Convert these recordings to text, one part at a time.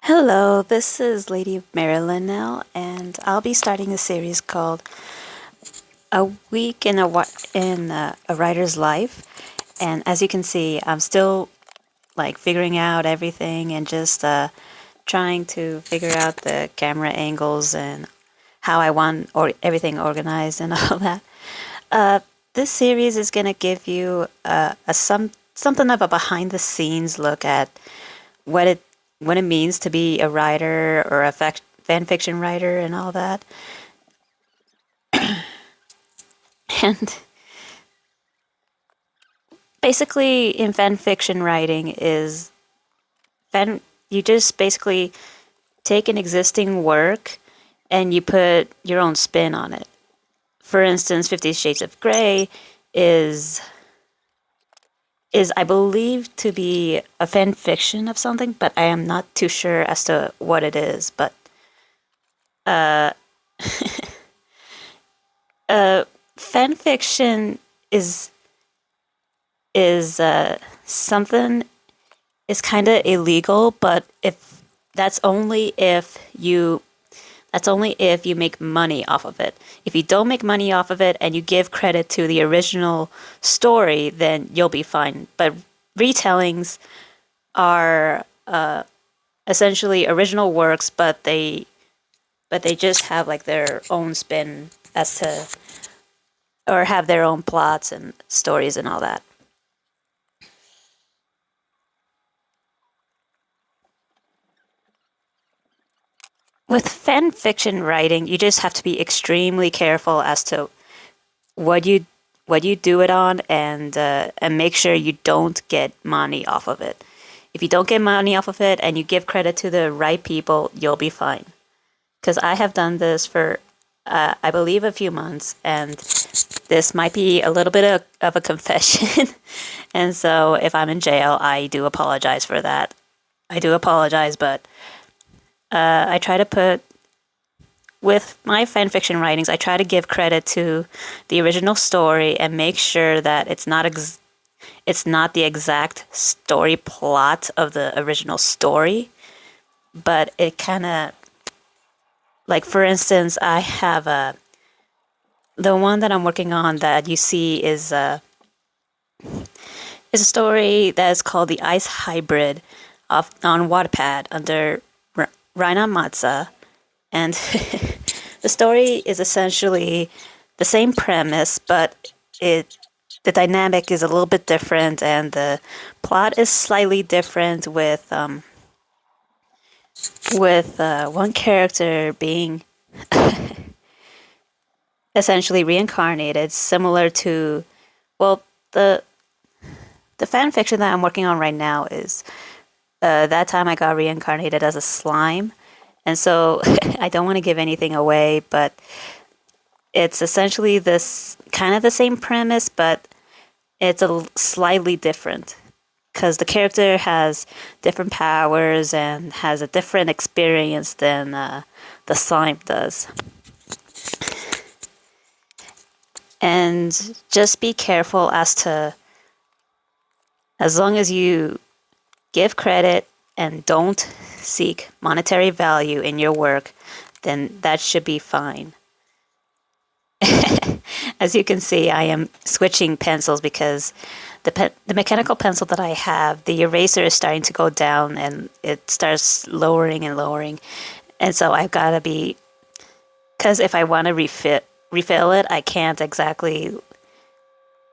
Hello, this is Lady Marilyn now, and I'll be starting a series called "A Week in a Writer's Life." And as you can see, I'm still like figuring out everything and just trying to figure out the camera angles and how I want everything organized and all that. Uh, this series is gonna give you something of a behind the scenes look at what it what it means to be a writer or a fan fiction writer and all that. And basically, in fan fiction writing, is fan you just basically take an existing work and you put your own spin on it. For instance, 50 Shades of Grey is is I believe to be a fan fiction of something, but I am not too sure as to what it is. But uh, fan fiction is something is kind of illegal, but if that's only if you that's only if you make money off of it. If you don't make money off of it and you give credit to the original story, then you'll be fine. But retellings are essentially original works, but they just have like their own spin as to or have their own plots and stories and all that. With fan fiction writing, you just have to be extremely careful as to what you do it on, and make sure you don't get money off of it. If you don't get money off of it and you give credit to the right people, you'll be fine. Because I have done this for I believe a few months, and this might be a little bit of a confession. And so if I'm in jail, I do apologize for that. I do apologize, but I try to put with my fan fiction writings, I try to give credit to the original story and make sure that it's not the exact story plot of the original story, but it kind of like, for instance, I have the one that I'm working on that you see is a story that is called The Ice Hybrid on Wattpad under Raina Matza, and the story is essentially the same premise, but it the dynamic is a little bit different, and the plot is slightly different with one character being essentially reincarnated, similar to well the the fan fiction that I'm working on right now is that time I got reincarnated as a slime, and so I don't want to give anything away, but it's essentially this kind of the same premise, but it's slightly different because the character has different powers and has a different experience than the slime does. And just be careful as long as you give credit and don't seek monetary value in your work, then that should be fine. As you can see, I am switching pencils because the mechanical pencil that I have, the eraser is starting to go down and it starts lowering and lowering. And so I've got to be, because if I want to refill it, I can't exactly.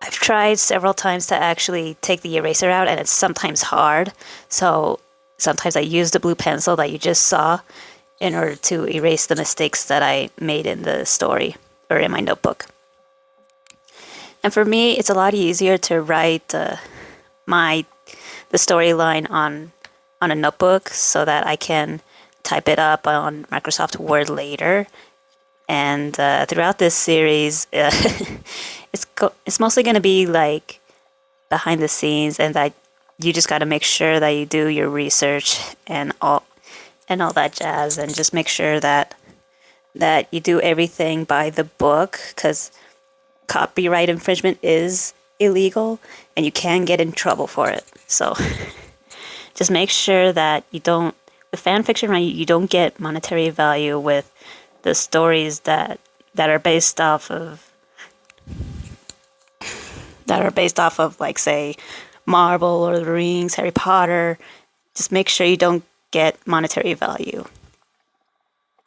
I've tried several times to actually take the eraser out, and it's sometimes hard. So sometimes I use the blue pencil that you just saw in order to erase the mistakes that I made in the story or in my notebook. And for me, it's a lot easier to write the storyline on a notebook so that I can type it up on Microsoft Word later. And throughout this series, it's mostly going to be like behind the scenes, and that you just got to make sure that you do your research and all that jazz, and just make sure that you do everything by the book, because copyright infringement is illegal and you can get in trouble for it. So just make sure that you don't the fan fiction, right? You don't get monetary value with the stories that are based off of like, say, Marvel, Lord of the Rings, Harry Potter. Just make sure you don't get monetary value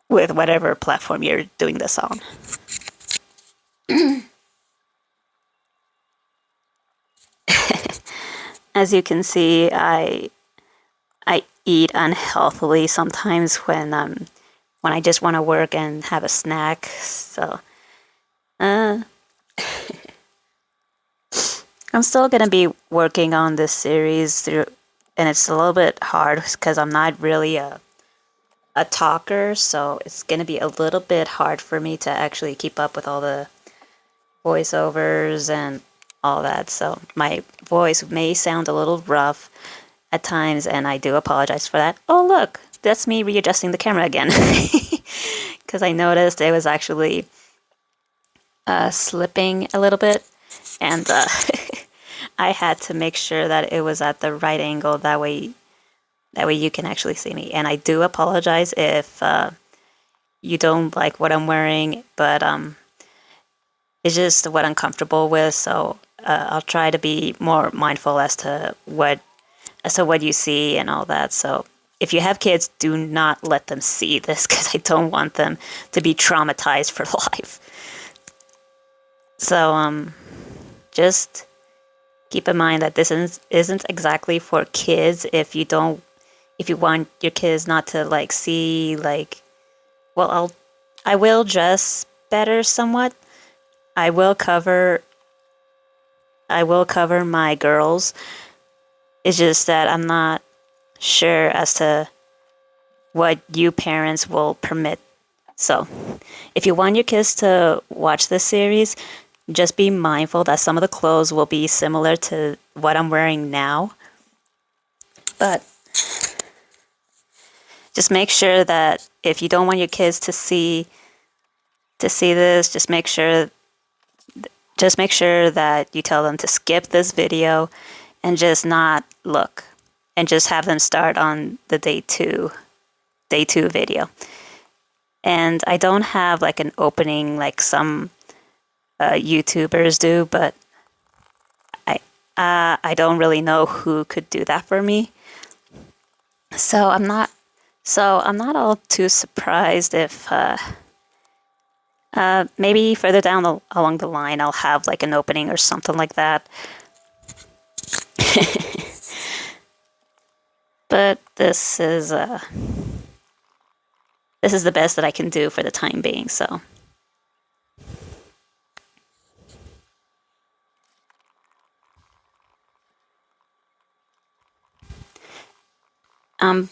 with whatever platform you're doing this on. As you can see, I eat unhealthily sometimes when I just want to work and have a snack. So, uh, I'm still gonna be working on this series through, and it's a little bit hard because I'm not really a talker, so it's gonna be a little bit hard for me to actually keep up with all the voiceovers and all that. So my voice may sound a little rough at times, and I do apologize for that. Oh, look, that's me readjusting the camera again. Because I noticed it was actually slipping a little bit, and I had to make sure that it was at the right angle. That way you can actually see me. And I do apologize if you don't like what I'm wearing, but it's just what I'm comfortable with. So I'll try to be more mindful as to what you see and all that. So if you have kids, do not let them see this because I don't want them to be traumatized for life. So just keep in mind that this isn't exactly for kids. If you want your kids not to like see, like, well, I will dress better somewhat. I will cover my girls. It's just that I'm not sure as to what you parents will permit. So, if you want your kids to watch this series, just be mindful that some of the clothes will be similar to what I'm wearing now. But just make sure that if you don't want your kids to see this, just make sure that you tell them to skip this video and just not look, and just have them start on the day two video. And I don't have like an opening like some YouTubers do, but I don't really know who could do that for me. So I'm not all too surprised if maybe further down along the line I'll have like an opening or something like that. But this is the best that I can do for the time being. So. And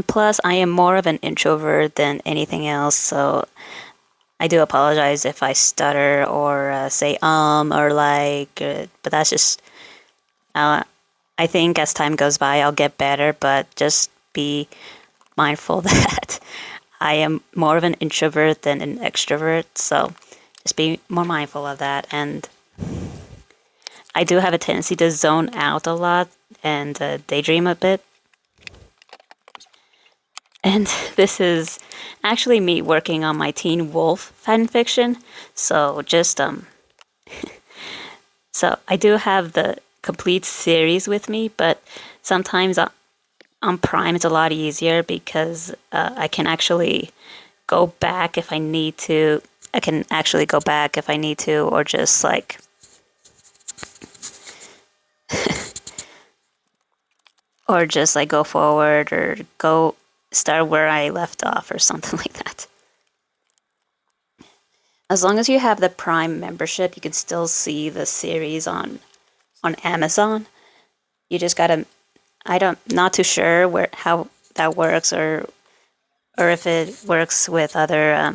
plus, I am more of an introvert than anything else, so I do apologize if I stutter or say or like, but that's just. I think as time goes by, I'll get better, but just be mindful that I am more of an introvert than an extrovert, so just be more mindful of that. And I do have a tendency to zone out a lot and daydream a bit. And this is actually me working on my Teen Wolf fanfiction. So just so I do have the complete series with me, but sometimes on Prime it's a lot easier because I can actually go back if I need to. Or just like go forward or go start where I left off or something like that. As long as you have the Prime membership, you can still see the series on Amazon. You just gotta. Not too sure how that works or if it works with other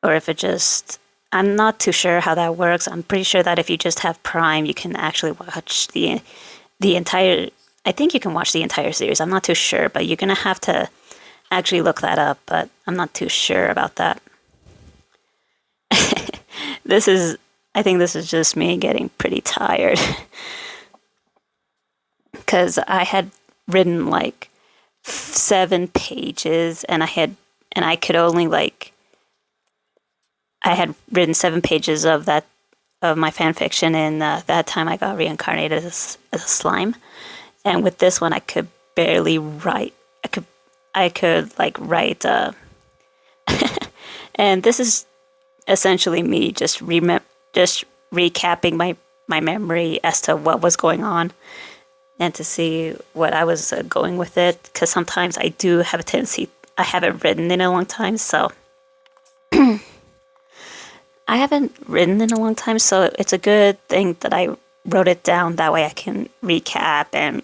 or if it just. I'm not too sure how that works. I'm pretty sure that if you just have Prime, you can actually watch the entire. I think you can watch the entire series. I'm not too sure, but you're gonna have to actually look that up. But I'm not too sure about that. I think this is just me getting pretty tired because I had written like 7 pages, and I could only like I had written 7 pages of that of my fan fiction, and that time I got reincarnated as a slime. And with this one, I could barely write. I could like write, and this is essentially me just recapping my memory as to what was going on, and to see what I was going with it. Because sometimes I do have a tendency. I haven't written in a long time, so I haven't written in a long time, so it's a good thing that I wrote it down. That way I can recap and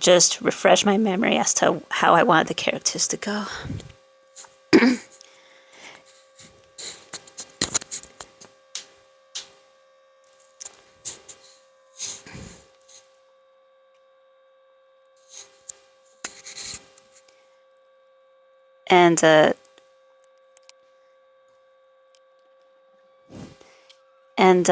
just refresh my memory as to how I wanted the characters to go. And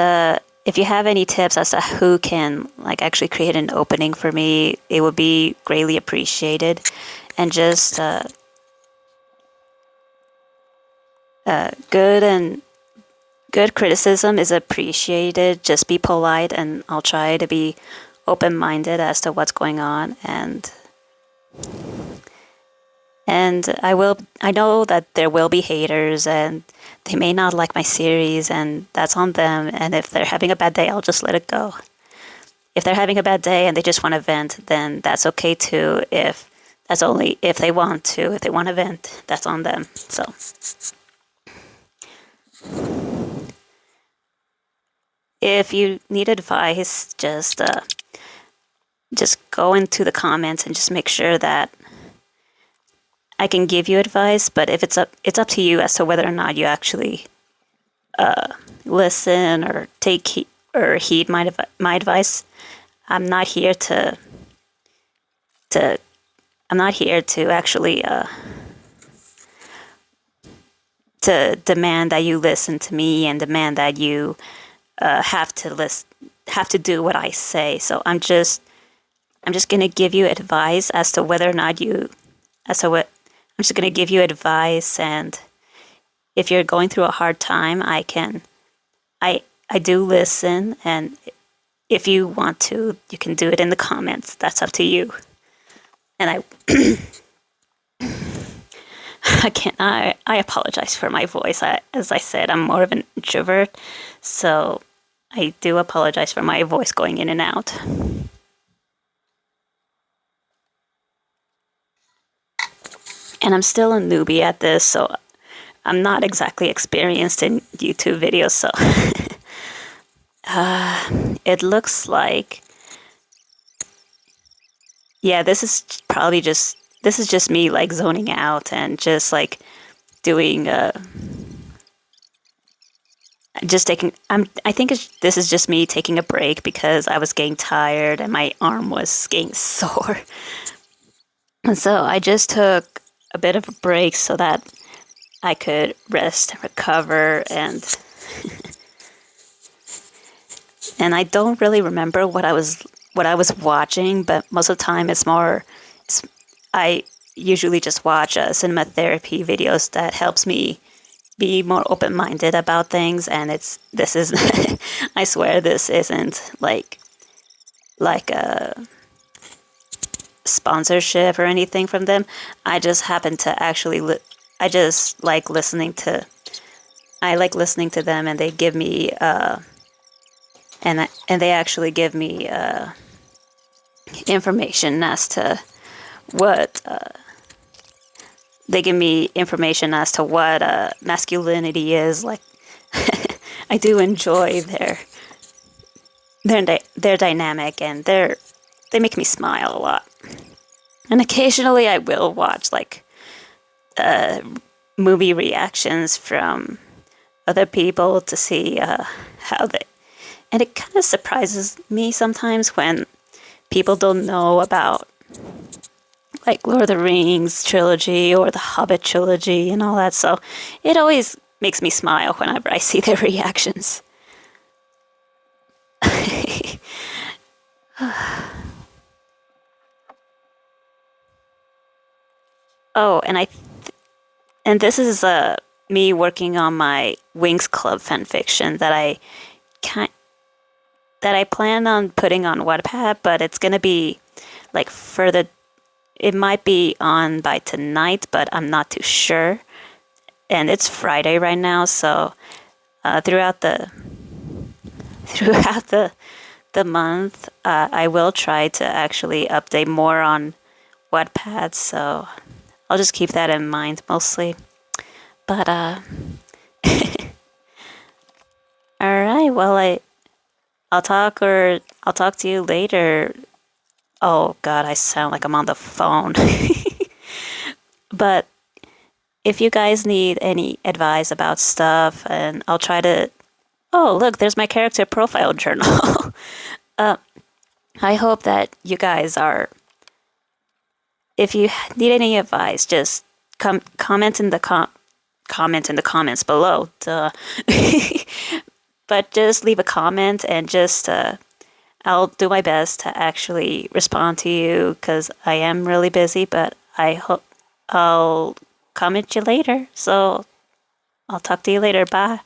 if you have any tips as to who can like actually create an opening for me, it would be greatly appreciated. And just good criticism is appreciated. Just be polite, and I'll try to be open-minded as to what's going on. And I know that there will be haters, and they may not like my series, and that's on them. And if they're having a bad day, I'll just let it go. If they're having a bad day and they just want to vent, then that's okay too. That's only if they want to. If they want to vent, that's on them. So, if you need advice, just go into the comments and just make sure that I can give you advice. But if it's up to you as to whether or not you actually listen or heed my advice. I'm not here to I'm not here to actually to demand that you listen to me and demand that you have to do what I say. So I'm just gonna give you advice as to whether or not I'm just gonna give you advice. And if you're going through a hard time, I do listen, and if you want to, you can do it in the comments. That's up to you. And I apologize for my voice. As I said, I'm more of an introvert, so I do apologize for my voice going in and out. And I'm still a newbie at this, so I'm not exactly experienced in YouTube videos, so it looks like, yeah, this is just me like zoning out and just like doing just taking I think this is just me taking a break because I was getting tired and my arm was getting sore. And so I just took a bit of a break so that I could rest and recover, and and I don't really remember what I was watching, but most of the time I usually just watch cinema therapy videos that helps me be more open-minded about things. And this is I swear this isn't like a sponsorship or anything from them. I just happen to actually I like listening to them, and they give me and they actually give me information as to what they give me information as to what masculinity is like. I do enjoy their dynamic, and they make me smile a lot. And occasionally I will watch like movie reactions from other people to see how they. And it kind of surprises me sometimes when people don't know about like Lord of the Rings trilogy or the Hobbit trilogy and all that. So it always makes me smile whenever I see their reactions. Oh, and this is me working on my Wings Club fanfiction can that I plan on putting on Wattpad, but it's gonna be like further. It might be on by tonight, but I'm not too sure. And it's Friday right now, so throughout the throughout the month, I will try to actually update more on Wattpad. So I'll just keep that in mind mostly. But all right. Well, I'll talk to you later. Oh God, I sound like I'm on the phone. But if you guys need any advice about stuff, and I'll try to. Oh, look, there's my character profile journal. I hope that you guys are. If you need any advice, just comment in the comment in the comments below. Duh. But just leave a comment and just I'll do my best to actually respond to you because I am really busy. But I hope I'll comment you later. So I'll talk to you later. Bye.